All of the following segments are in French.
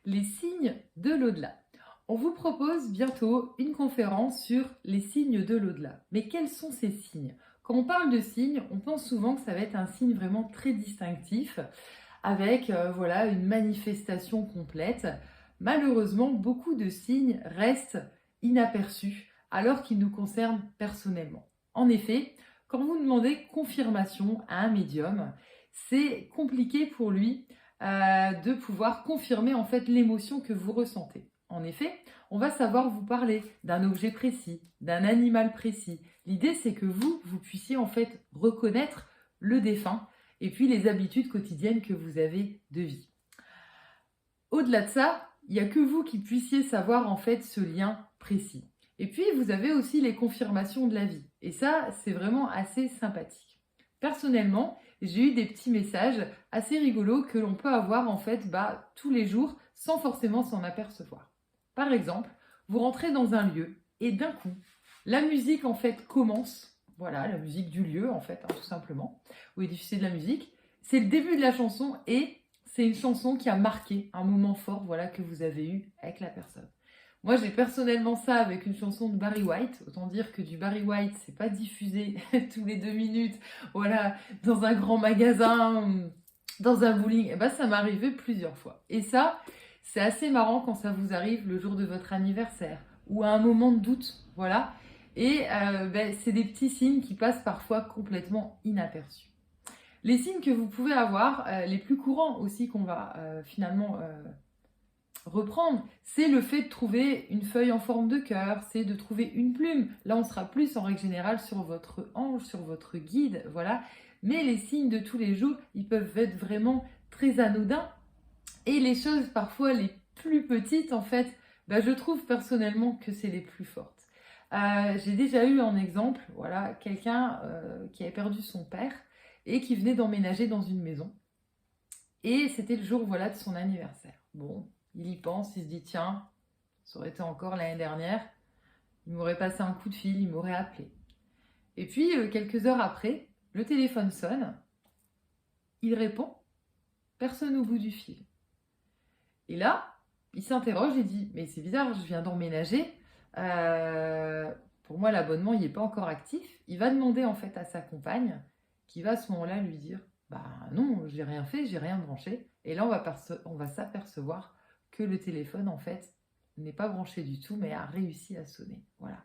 les signes de l'au-delà. On vous propose bientôt une conférence sur les signes de l'au-delà. Mais quels sont ces signes? Quand on parle de signes, on pense souvent que ça va être un signe vraiment très distinctif, avec voilà, une manifestation complète. Malheureusement, beaucoup de signes restent inaperçus, alors qu'ils nous concernent personnellement. En effet, quand vous demandez confirmation à un médium, c'est compliqué pour lui de pouvoir confirmer en fait l'émotion que vous ressentez. En effet, on va savoir vous parler d'un objet précis, d'un animal précis. L'idée, c'est que vous puissiez en fait reconnaître le défunt et puis les habitudes quotidiennes que vous avez de vie. Au-delà de ça, il n'y a que vous qui puissiez savoir en fait ce lien précis. Et puis, vous avez aussi les confirmations de la vie. Et ça, c'est vraiment assez sympathique. Personnellement, j'ai eu des petits messages assez rigolos que l'on peut avoir en fait tous les jours sans forcément s'en apercevoir. Par exemple, vous rentrez dans un lieu et d'un coup, la musique en fait commence. Voilà, la musique du lieu en fait, tout simplement, où est diffusée de la musique. C'est le début de la chanson et c'est une chanson qui a marqué un moment fort, voilà, que vous avez eu avec la personne. Moi, j'ai personnellement ça avec une chanson de Barry White. Autant dire que du Barry White, c'est pas diffusé tous les 2 minutes, voilà, dans un grand magasin, dans un bowling. Et ça m'est arrivé plusieurs fois. Et ça, c'est assez marrant quand ça vous arrive le jour de votre anniversaire ou à un moment de doute, voilà. Et c'est des petits signes qui passent parfois complètement inaperçus. Les signes que vous pouvez avoir, les plus courants aussi qu'on va finalement reprendre, c'est le fait de trouver une feuille en forme de cœur, c'est de trouver une plume. Là, on sera plus en règle générale sur votre ange, sur votre guide, voilà. Mais les signes de tous les jours, ils peuvent être vraiment très anodins. Et les choses parfois les plus petites, en fait, je trouve personnellement que c'est les plus fortes. J'ai déjà eu en exemple, voilà, quelqu'un qui avait perdu son père et qui venait d'emménager dans une maison. Et c'était le jour, voilà, de son anniversaire. Bon, il y pense, il se dit, tiens, ça aurait été encore l'année dernière, il m'aurait passé un coup de fil, il m'aurait appelé. Et puis, quelques heures après, le téléphone sonne, il répond, personne au bout du fil. Et là, il s'interroge et dit, mais c'est bizarre, je viens d'emménager, pour moi l'abonnement il n'est pas encore actif. Il va demander en fait à sa compagne, qui va à ce moment-là lui dire, non, j'ai rien fait, j'ai rien branché. Et là on va s'apercevoir que le téléphone en fait n'est pas branché du tout, mais a réussi à sonner. Voilà.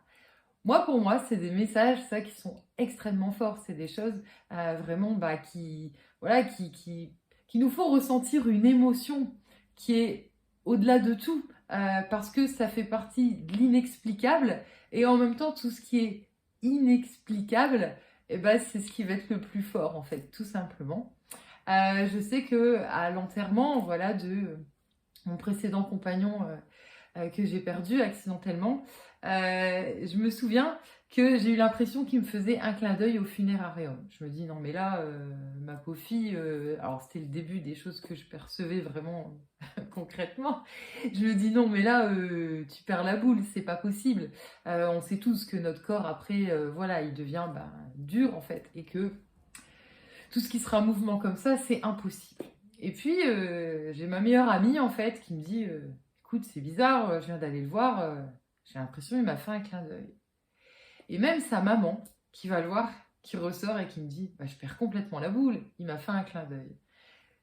Pour moi, c'est des messages, ça, qui sont extrêmement forts. C'est des choses vraiment voilà, qui nous font ressentir une émotion qui est au-delà de tout, parce que ça fait partie de l'inexplicable, et en même temps, tout ce qui est inexplicable, c'est ce qui va être le plus fort, en fait, tout simplement. Je sais que à l'enterrement, voilà, de mon précédent compagnon que j'ai perdu accidentellement, je me souviens que j'ai eu l'impression qu'il me faisait un clin d'œil au funérarium. Je me dis, non mais là, ma pauvre fille, alors c'était le début des choses que je percevais vraiment concrètement. Je me dis, non mais là, tu perds la boule, c'est pas possible. On sait tous que notre corps, après, voilà, il devient dur en fait, et que tout ce qui sera mouvement comme ça, c'est impossible. Et puis, j'ai ma meilleure amie en fait qui me dit, écoute, c'est bizarre, je viens d'aller le voir, j'ai l'impression qu'il m'a fait un clin d'œil. Et même sa maman, qui va le voir, qui ressort et qui me dit, je perds complètement la boule, il m'a fait un clin d'œil.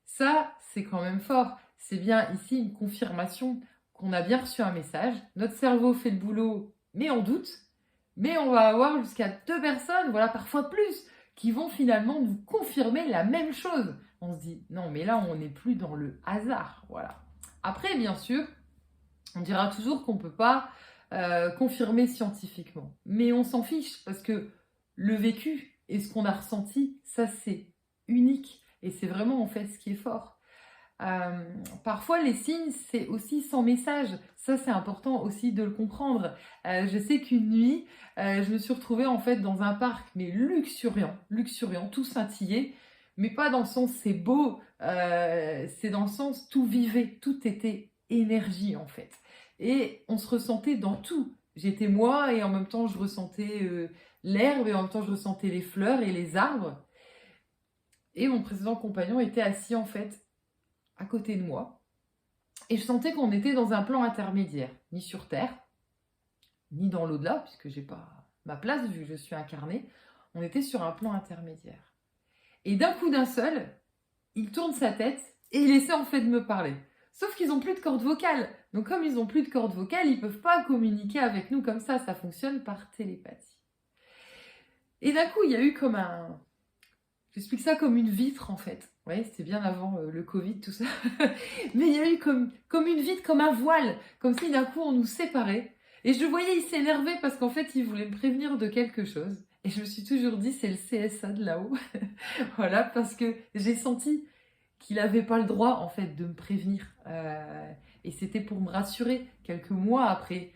Ça, c'est quand même fort. C'est bien ici une confirmation qu'on a bien reçu un message. Notre cerveau fait le boulot, mais on doute. Mais on va avoir jusqu'à 2 personnes, voilà, parfois plus, qui vont finalement nous confirmer la même chose. On se dit, non, mais là, on n'est plus dans le hasard, voilà. Après, bien sûr, on dira toujours qu'on ne peut pas confirmer scientifiquement. Mais on s'en fiche, parce que le vécu et ce qu'on a ressenti, ça, c'est unique. Et c'est vraiment, en fait, ce qui est fort. Parfois, les signes, c'est aussi sans message. Ça, c'est important aussi de le comprendre. Je sais qu'une nuit, je me suis retrouvée en fait dans un parc, mais luxuriant, tout scintillé, mais pas dans le sens c'est beau, c'est dans le sens tout vivait, tout était énergie en fait. Et on se ressentait dans tout. J'étais moi et en même temps je ressentais l'herbe et en même temps je ressentais les fleurs et les arbres. Et mon précédent compagnon était assis en fait à côté de moi. Et je sentais qu'on était dans un plan intermédiaire, ni sur Terre, ni dans l'au-delà, puisque j'ai pas ma place vu que je suis incarnée. On était sur un plan intermédiaire. Et d'un coup d'un seul, il tourne sa tête et il essaie en fait de me parler. Sauf qu'ils n'ont plus de corde vocale. Donc comme ils n'ont plus de corde vocale, ils ne peuvent pas communiquer avec nous comme ça fonctionne par télépathie. Et d'un coup, il y a eu comme un... J'explique ça comme une vitre en fait. Ouais, c'était bien avant le Covid, tout ça. Mais il y a eu comme une vitre, comme un voile. Comme si d'un coup on nous séparait. Et je le voyais, il s'énervait parce qu'en fait, il voulait me prévenir de quelque chose. Et je me suis toujours dit, c'est le CSA de là-haut. Voilà, parce que j'ai senti qu'il n'avait pas le droit, en fait, de me prévenir. Et c'était pour me rassurer. Quelques mois après,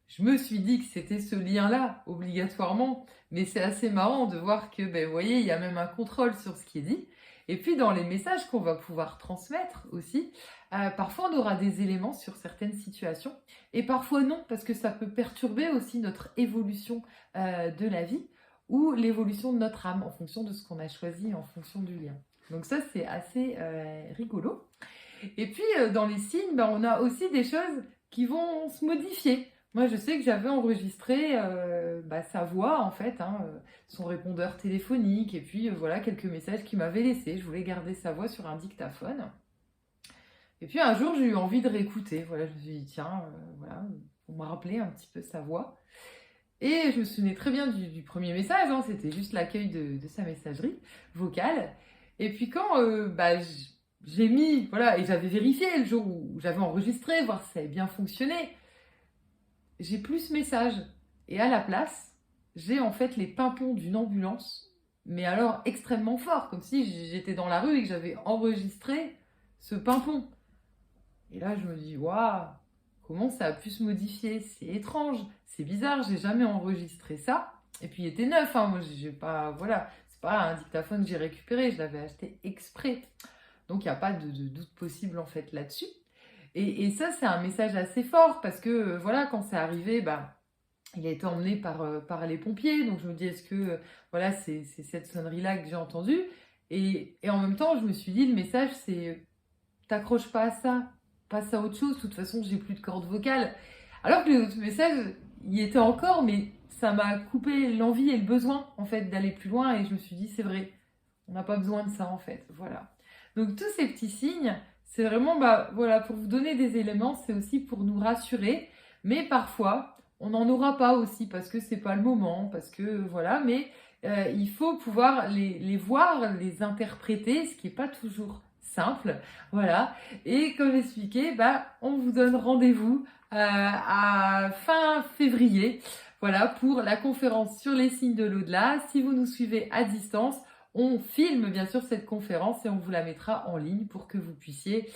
je me suis dit que c'était ce lien-là, obligatoirement. Mais c'est assez marrant de voir que, ben, vous voyez, il y a même un contrôle sur ce qui est dit. Et puis, dans les messages qu'on va pouvoir transmettre aussi, parfois on aura des éléments sur certaines situations. Et parfois non, parce que ça peut perturber aussi notre évolution de la vie ou l'évolution de notre âme en fonction de ce qu'on a choisi, en fonction du lien. Donc ça, c'est assez rigolo. Et puis, dans les signes, ben, on a aussi des choses qui vont se modifier. Moi, je sais que j'avais enregistré sa voix, en fait, son répondeur téléphonique, et puis voilà, quelques messages qu'il m'avait laissés. Je voulais garder sa voix sur un dictaphone. Et puis un jour, j'ai eu envie de réécouter. Voilà, je me suis dit, tiens, voilà, pour me rappeler un petit peu sa voix. Et je me souvenais très bien du premier message, c'était juste l'accueil de sa messagerie vocale. Et puis quand j'ai mis, voilà, et j'avais vérifié le jour où j'avais enregistré, voir si ça avait bien fonctionné, j'ai plus ce message. Et à la place, j'ai en fait les pimpons d'une ambulance, mais alors extrêmement fort, comme si j'étais dans la rue et que j'avais enregistré ce pimpon. Et là, je me dis, waouh, comment ça a pu se modifier? C'est étrange, c'est bizarre, j'ai jamais enregistré ça. Et puis il était neuf, moi j'ai pas, voilà, c'est pas un dictaphone que j'ai récupéré, je l'avais acheté exprès. Donc il n'y a pas de doute possible en fait là-dessus. Et ça, c'est un message assez fort parce que voilà, quand c'est arrivé, il a été emmené par les pompiers. Donc je me dis, est-ce que voilà, c'est cette sonnerie-là que j'ai entendue? Et en même temps, je me suis dit, le message, c'est t'accroches pas à ça, passe à autre chose. De toute façon, j'ai plus de cordes vocales. Alors que les autres messages, y étaient encore, mais ça m'a coupé l'envie et le besoin en fait d'aller plus loin. Et je me suis dit, c'est vrai, on n'a pas besoin de ça en fait. Voilà. Donc tous ces petits signes, c'est vraiment voilà, pour vous donner des éléments, c'est aussi pour nous rassurer. Mais parfois, on n'en aura pas aussi parce que c'est pas le moment, parce que voilà. Mais il faut pouvoir les voir, les interpréter, ce qui n'est pas toujours simple. Voilà. Et comme expliqué, on vous donne rendez-vous à fin février. Voilà, pour la conférence sur les signes de l'au-delà. Si vous nous suivez à distance, on filme bien sûr cette conférence et on vous la mettra en ligne pour que vous puissiez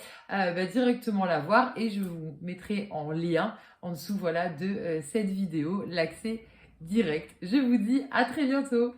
directement la voir, et je vous mettrai en lien en dessous, voilà, de cette vidéo, l'accès direct. Je vous dis à très bientôt.